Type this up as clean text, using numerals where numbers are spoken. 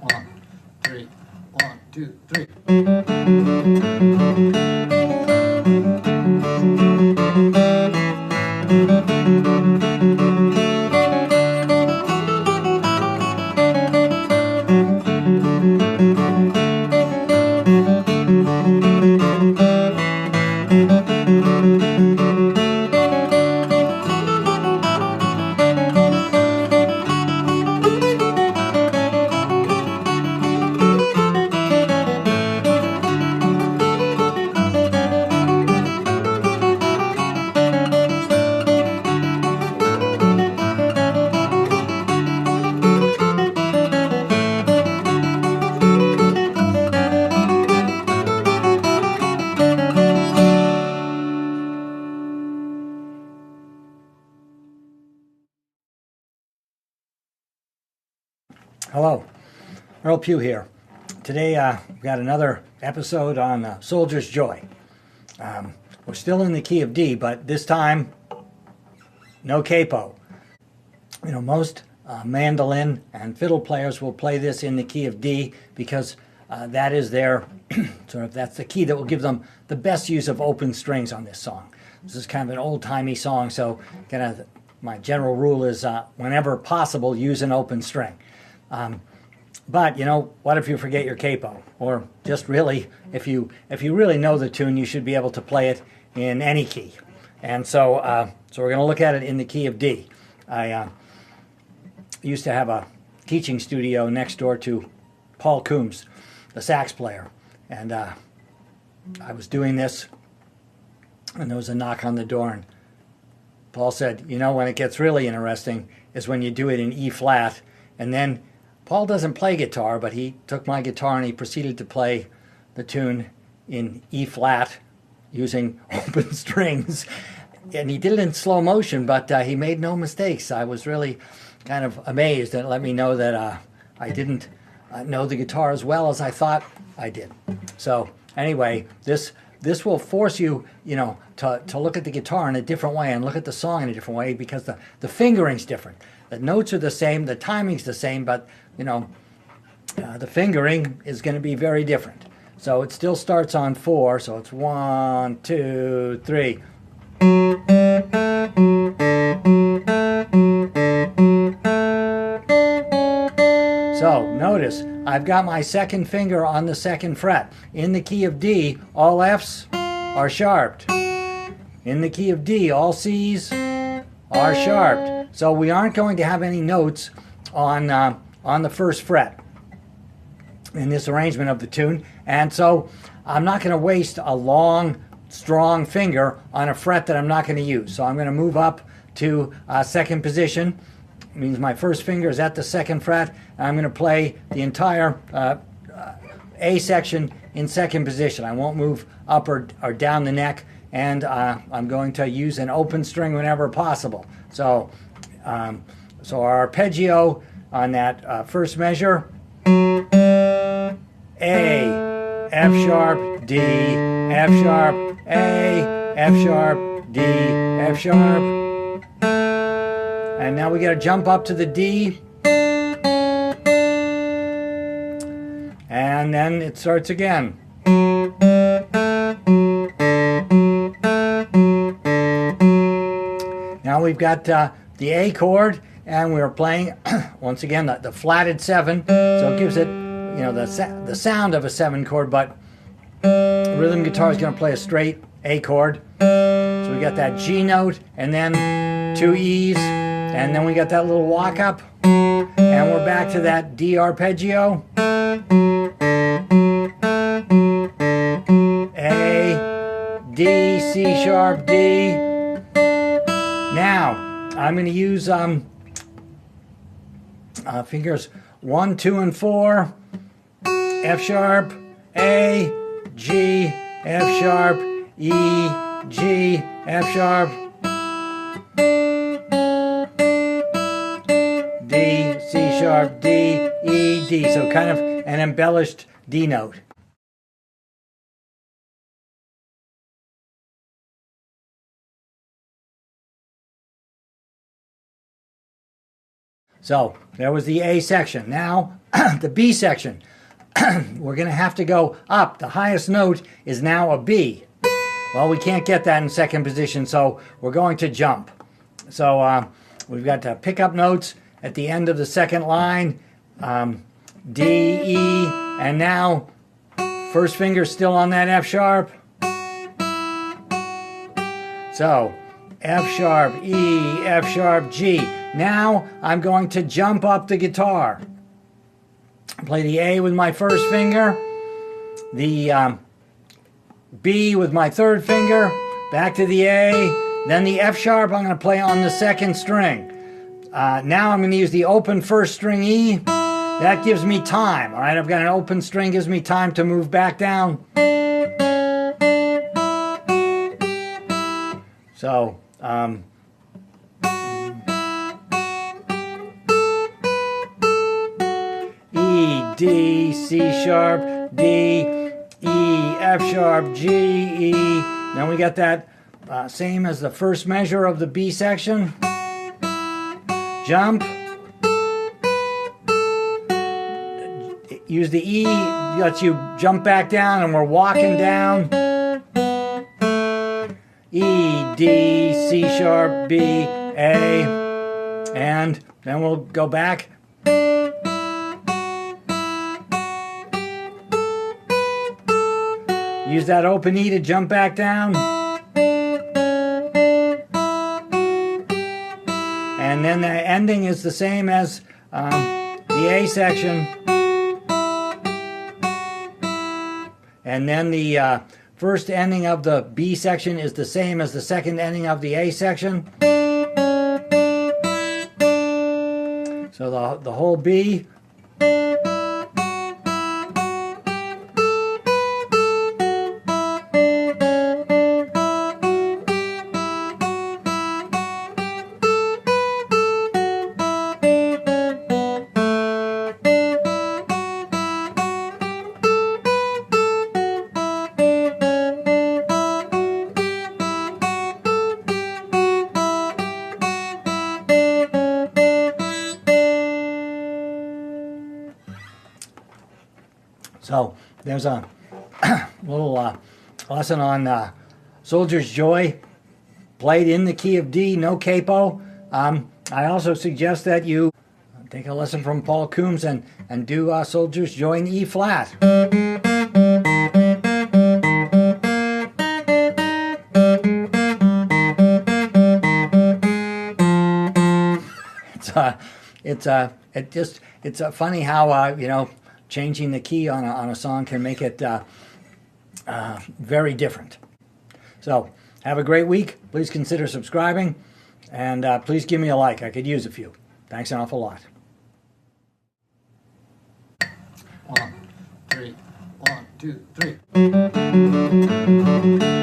1, 3, 1, 2, 3. Hello, Earle Pughe here. Today we've got another episode on Soldier's Joy. We're still in the key of D, but this time, no capo. You know, most mandolin and fiddle players will play this in the key of D because that is their, that's the key that will give them the best use of open strings on this song. This is kind of an old-timey song, so my general rule is whenever possible, use an open string. But you know, what if you forget your capo? Or just really, if you really know the tune, you should be able to play it in any key. And so we're going to look at it in the key of D. I used to have a teaching studio next door to Paul Coombs, the sax player, and I was doing this, and there was a knock on the door, and Paul said, "You know, when it gets really interesting is when you do it in E flat," and then Paul doesn't play guitar, but he took my guitar and he proceeded to play the tune in E flat using open strings. And he did it in slow motion, but he made no mistakes. I was really kind of amazed, and it let me know that I didn't know the guitar as well as I thought I did. So anyway, this will force you, you know, to look at the guitar in a different way and look at the song in a different way, because the fingering's different. The notes are the same, the timing's the same, but, you know, the fingering is going to be very different. So it still starts on 4, so it's 1, 2, 3. So notice, I've got my second finger on the second fret. In the key of D, all Fs are sharped. In the key of D, all Cs are sharped. So we aren't going to have any notes on the first fret in this arrangement of the tune. And so I'm not going to waste a long, strong finger on a fret that I'm not going to use. So I'm going to move up to second position. It means my first finger is at the second fret, and I'm going to play the entire A section in second position. I won't move up or down the neck, and I'm going to use an open string whenever possible. So our arpeggio on that first measure: A, F sharp, D, F sharp, A, F sharp, D, F sharp. And now we got to jump up to the D. And then it starts again. Now we've got the A chord, and we're playing once again the flatted 7, so it gives it, you know, the sound of a 7 chord, but rhythm guitar is going to play a straight A chord. So we got that G note, and then 2 E's, and then we got that little walk up, and we're back to that D arpeggio. A, D, C sharp, D. Now I'm going to use fingers 1, 2, and 4. F sharp, A, G, F sharp, E, G, F sharp, D, C sharp, D, E, D. So kind of an embellished D note. So there was the A section. Now the B section. We're going to have to go up. The highest note is now a B. Well, we can't get that in second position, so we're going to jump. So we've got to pick up notes at the end of the second line. D, E, and now first finger still on that F sharp. So F sharp, E, F sharp, G. Now I'm going to jump up the guitar. Play the A with my first finger, the B with my third finger, back to the A, then the F sharp I'm going to play on the second string. Now I'm going to use the open first string E. That gives me time. All right, I've got an open string, gives me time to move back down. So, E, D, C sharp, D, E, F sharp, G, E. Then we got that same as the first measure of the B section. Jump. Use the E, lets you jump back down, and we're walking down. E, D, C sharp, B, A, and then we'll go back. Use that open E to jump back down. And then the ending is the same as the A section. And then the first ending of the B section is the same as the second ending of the A section. So the whole B. So there's a little lesson on Soldier's Joy, played in the key of D, no capo. I also suggest that you take a lesson from Paul Coombs and do Soldier's Joy in E flat. It's funny how changing the key on a song can make it very different. So have a great week. Please consider subscribing, and please give me a like. I could use a few. Thanks an awful lot. 1, 2, 3.